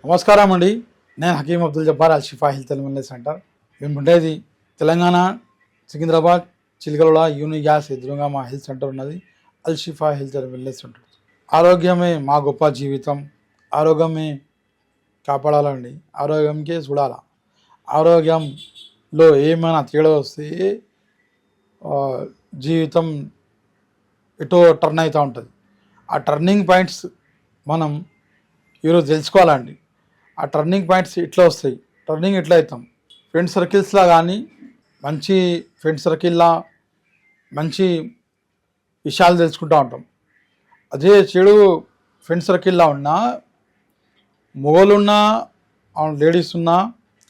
నమస్కారం అండి. నేను హకీం అబ్దుల్ జబ్బార్ అల్ షిఫా హెల్త్ అండ్ వెల్నెస్ సెంటర్. మేము ఉండేది తెలంగాణ సికింద్రాబాద్ చిలకలూడ యూనిక్ గ్యాస్ ఎదురుగా మా హెల్త్ సెంటర్ ఉన్నది. అల్ షిఫా హెల్త్ అండ్ వెల్నెస్ సెంటర్. ఆరోగ్యమే మా గొప్ప జీవితం. ఆరోగ్యమే కాపాడాలండి. ఆరోగ్యంకే చూడాలా. ఆరోగ్యంలో ఏమైనా తేడా వస్తే జీవితం ఎటో టర్న్ అవుతూ ఉంటుంది. ఆ టర్నింగ్ పాయింట్స్ మనం ఈరోజు తెలుసుకోవాలండి. ఆ టర్నింగ్ పాయింట్స్ ఇట్లా వస్తాయి. టర్నింగ్ ఎట్లా అవుతాం? ఫ్రెండ్ సర్కిల్స్లా కానీ మంచి ఫ్రెండ్ సర్కిల్లా మంచి విషయాలు తెలుసుకుంటూ ఉంటాం. అదే చెడు ఫ్రెండ్ సర్కిల్లా ఉన్నా మొగలున్నా లేడీస్ ఉన్నా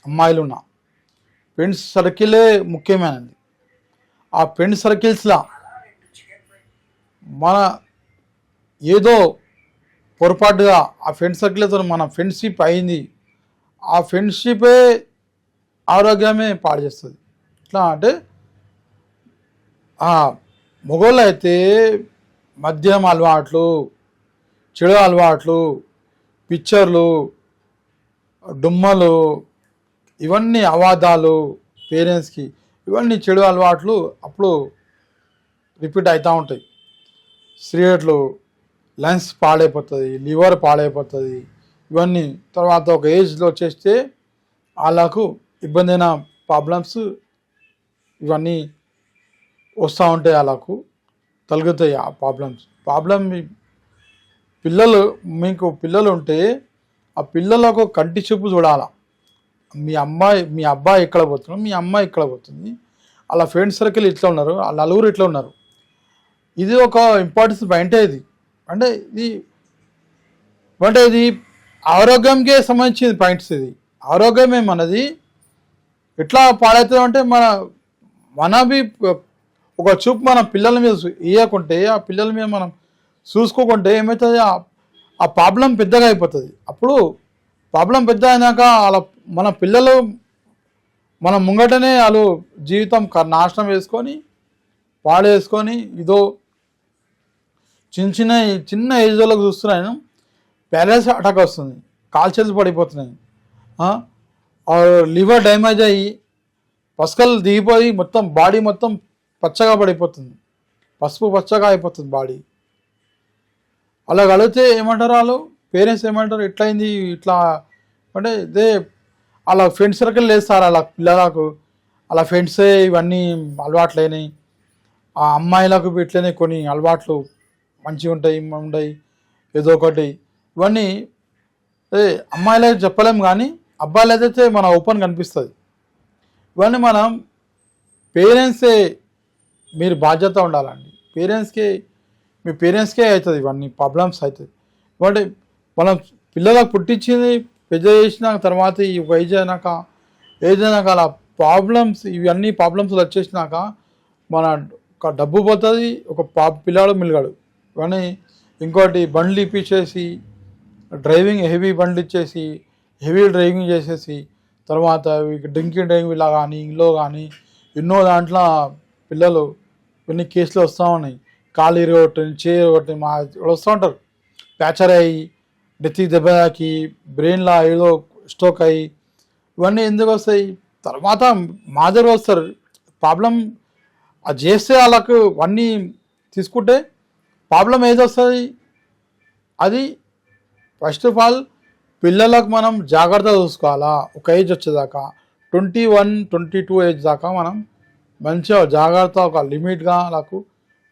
అమ్మాయిలు ఉన్నా ఫ్రెండ్స్ సర్కిలే ముఖ్యమైనది. ఆ ఫ్రెండ్ సర్కిల్స్లా మన ఏదో పొరపాటుగా ఆ ఫ్రెండ్ సర్కిల్తో మన ఫ్రెండ్షిప్ అయింది. ఆ ఫ్రెండ్షిపే ఆరోగ్యమే పాడు చేస్తుంది. ఎట్లా అంటే మొగోళ్ళు అయితే మద్యం అలవాట్లు, చెడు అలవాట్లు, పిక్చర్లు, డుమ్మలు, ఇవన్నీ అవాదాలు, పేరెంట్స్కి ఇవన్నీ చెడు అలవాట్లు అప్పుడు రిపీట్ అవుతూ ఉంటాయి. సిగరెట్లు, లంగ్స్ పాడైపోతుంది, లివర్ పాడైపోతుంది. ఇవన్నీ తర్వాత ఒక ఏజ్లో వచ్చేస్తే వాళ్ళకు ఇబ్బంది అయిన ప్రాబ్లమ్స్ ఇవన్నీ వస్తూ ఉంటాయి. వాళ్ళకు తొలగుతాయి ఆ ప్రాబ్లం. మీకు పిల్లలు ఉంటే ఆ పిల్లలకు కంటి చూపు చూడాలా. మీ అబ్బాయి ఇక్కడ పోతున్నాడు, మీ అమ్మాయి ఇక్కడ పోతుంది, వాళ్ళ ఫ్రెండ్ సర్కిల్ ఇట్లా ఉన్నారు, వాళ్ళ నలుగురు ఇట్లా ఉన్నారు. ఇది ఒక ఇంపార్టెన్స్ పాయింటే. ఇది ఇది ఆరోగ్యంకే సంబంధించిన పాయింట్స్. ఇది ఆరోగ్యమే మనది. ఎట్లా పాడవుతుంది అంటే మనవి ఒక చూపు మన పిల్లల మీద ఇవ్వకుంటే, ఆ పిల్లల మీద మనం చూసుకోకుంటే ఏమవుతుంది, ఆ ప్రాబ్లం పెద్దగా అయిపోతుంది. అప్పుడు ప్రాబ్లం పెద్ద అయినాక మన పిల్లలు మన ముంగటనే వాళ్ళు జీవితం నాశనం వేసుకొని పాడేసుకొని ఇదో చిన్న ఏజ్లోకి చూస్తున్నాను ప్యారలైసిస్ అటాక్ వస్తుంది, కాల్చేతులు పడిపోతున్నాయి, లివర్ డ్యామేజ్ అయ్యి పసకలు దిగిపోయి మొత్తం బాడీ మొత్తం పచ్చగా పడిపోతుంది, పసుపు పచ్చగా అయిపోతుంది బాడీ. అలా అడిగితే ఏమంటారు వాళ్ళు పేరెంట్స్ ఏమంటారు, ఎట్లయింది ఇట్లా అంటే ఇదే అలా ఫ్రెండ్ సర్కిల్ వేస్తారు అలా పిల్లలకు. అలా ఫ్రెండ్సే ఇవన్నీ అలవాట్లైనాయి. ఆ అమ్మాయిలకు ఇట్లనే కొన్ని అలవాట్లు మంచిగా ఉంటాయి ఏదో ఒకటి. ఇవన్నీ అమ్మాయిలైతే చెప్పలేము, కానీ అబ్బాయిలు అయితే మన ఓపెన్ కనిపిస్తుంది. ఇవన్నీ మనం పేరెంట్సే మీరు బాధ్యత ఉండాలండి. మీ పేరెంట్స్కే అవుతుంది ఇవన్నీ ప్రాబ్లమ్స్ అవుతుంది. ఇవ్వండి మనం పిల్లలకు పుట్టించింది పెద్ద చేసిన తర్వాత ఈ ఏజ్ అయినాక అలా ఇవన్నీ ప్రాబ్లమ్స్ వచ్చేసినాక మన ఒక డబ్బు పోతుంది, ఒక పిల్లాడు మిలగాడు. కానీ ఇంకోటి బండ్లు ఇప్పించేసి హెవీ బండ్లు ఇచ్చేసి హెవీ డ్రైవింగ్ చేసేసి తర్వాత డ్రింకింగ్ డ్రైవింగ్ ఇలా కానీ ఇంట్లో కానీ ఎన్నో దాంట్లో పిల్లలు కొన్ని కేసులు వస్తూ ఉన్నాయి. కాలు ఇరగొట్టని చేయగొట్టని వస్తూ ఉంటారు. ప్యాచర్ అయ్యి డెత్కి దెబ్బ తాకి బ్రెయిన్లో ఏదో స్ట్రోక్ అయ్యి ఇవన్నీ ఎందుకు వస్తాయి? తర్వాత మాదిరి వస్తారు. ప్రాబ్లం అది చేస్తే వాళ్ళకు అన్నీ తీసుకుంటే ప్రాబ్లం ఏది వస్తుంది? అది ఫస్ట్ ఆఫ్ ఆల్ పిల్లలకు మనం జాగ్రత్తగా చూసుకోవాలా. ఒక ఏజ్ వచ్చేదాకా 21, 22 ఏజ్ దాకా మనం మంచిగా జాగ్రత్త ఒక లిమిట్గా వాళ్ళకు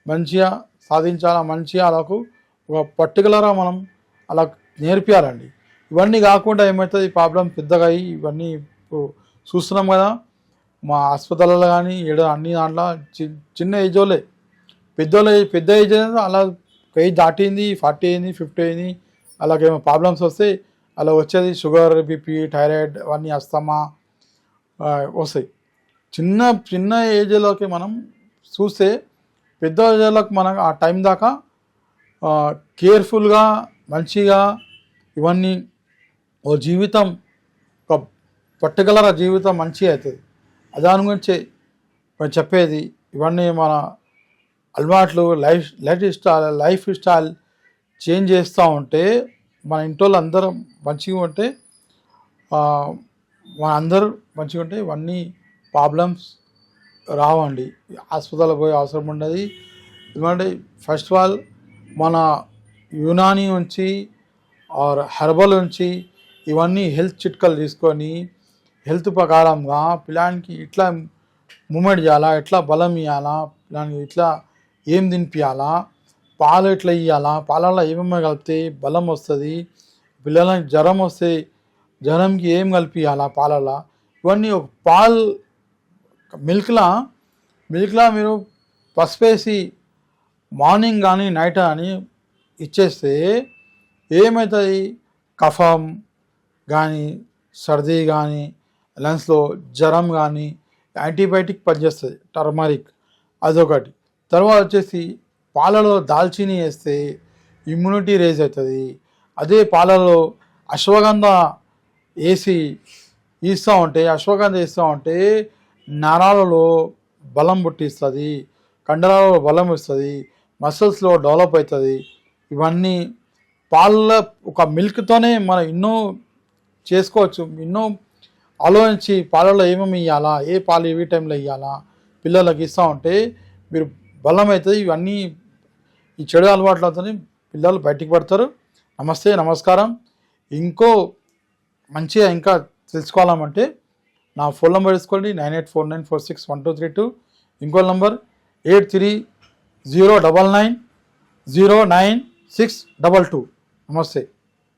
మంచిగా సాధించాలా. మంచిగా వాళ్ళకు ఒక పర్టికులర్గా మనం అలా నేర్పియాలండి. ఇవన్నీ కాకుండా ఏమవుతుంది, ప్రాబ్లం పెద్దగా అయ్యి ఇవన్నీ చూస్తున్నాం కదా మా హాస్పిటల్లో కానీ అన్ని దాంట్లో చిన్న ఏజ్ వాళ్ళే పెద్ద ఏజ్ అలా ఏజ్ దాటింది 40 అయింది 50 అయింది అలాగేమో ప్రాబ్లమ్స్ వస్తే అలా వచ్చేది షుగర్, బీపీ, థైరాయిడ్ అవన్నీ అస్తమా వస్తాయి. చిన్న ఏజ్లోకి మనం చూస్తే పెద్ద ఏజ్లోకి మనం ఆ టైం దాకా కేర్ఫుల్గా మంచిగా ఇవన్నీ ఓ జీవితం ఒక పర్టికులర్ జీవితం మంచిగా అవుతుంది. దాని గురించి చెప్పేది. ఇవన్నీ మన అలవాట్లు లైఫ్ స్టైల్ చేంజ్ చేస్తూ ఉంటే మన ఇంట్లో అందరం మంచిగా ఉంటే మన అందరూ మంచిగా ఉంటే ఇవన్నీ ప్రాబ్లమ్స్ రావండి. హాస్పిటల్ పోయే అవసరం ఉండదు. ఎందుకంటే ఫస్ట్ ఆఫ్ ఆల్ మన యునాని నుంచి ఆర్ హెర్బల్ నుంచి ఇవన్నీ హెల్త్ చిట్కాలు తీసుకొని హెల్త్ ప్రకారంగా పిల్లానికి ఇట్లా మూమెంట్ చేయాలా, ఎట్లా బలం ఇవ్వాలా, పిల్లానికి ఇట్లా ఏం తినిపించాలా, పాలు ఎట్లా ఇవ్వాలా, పాలల్లో ఏమేమి కలిపితే బలం వస్తుంది, పిల్లలకి జ్వరం వస్తే జ్వరంకి ఏం కలిపియాలా పాలల్లో, ఇవన్నీ ఒక పాలు మిల్క్లా మీరు పసుపేసి మార్నింగ్ కానీ నైట్ కానీ ఇచ్చేస్తే ఏమవుతుంది, కఫం కానీ సర్ది కానీ లంగ్స్లో జ్వరం కానీ యాంటీబయాటిక్ పనిచేస్తుంది టర్మరిక్, అదొకటి. తర్వాత వచ్చేసి పాలలో దాల్చిని వేస్తే ఇమ్యూనిటీ రేజ్ అవుతుంది. అదే పాలలో అశ్వగంధ వేసి అశ్వగంధ వేస్తూ ఉంటే నరాలలో బలం పుట్టిస్తుంది, కండరాలలో బలం ఇస్తుంది, మసిల్స్లో డెవలప్ అవుతుంది. ఇవన్నీ పాల ఒక మిల్క్తోనే మనం ఎన్నో చేసుకోవచ్చు. ఎన్నో ఆలోచించి పాలలో ఏమేమి ఇవ్వాలా, ఏ పాలు ఏ టైంలో ఇవ్వాలా పిల్లలకి ఇస్తూ ఉంటే మీరు బలం అవుతుంది. ఇవన్నీ ఈ చెడు అలవాట్లతో పిల్లలు బయటికి పడతారు. నమస్తే, నమస్కారం. ఇంకో మంచిగా ఇంకా తెలుసుకోవాలంటే నా ఫోన్ నెంబర్ తీసుకోండి, 9849461232. ఇంకో నంబర్ 8309909622. నమస్తే.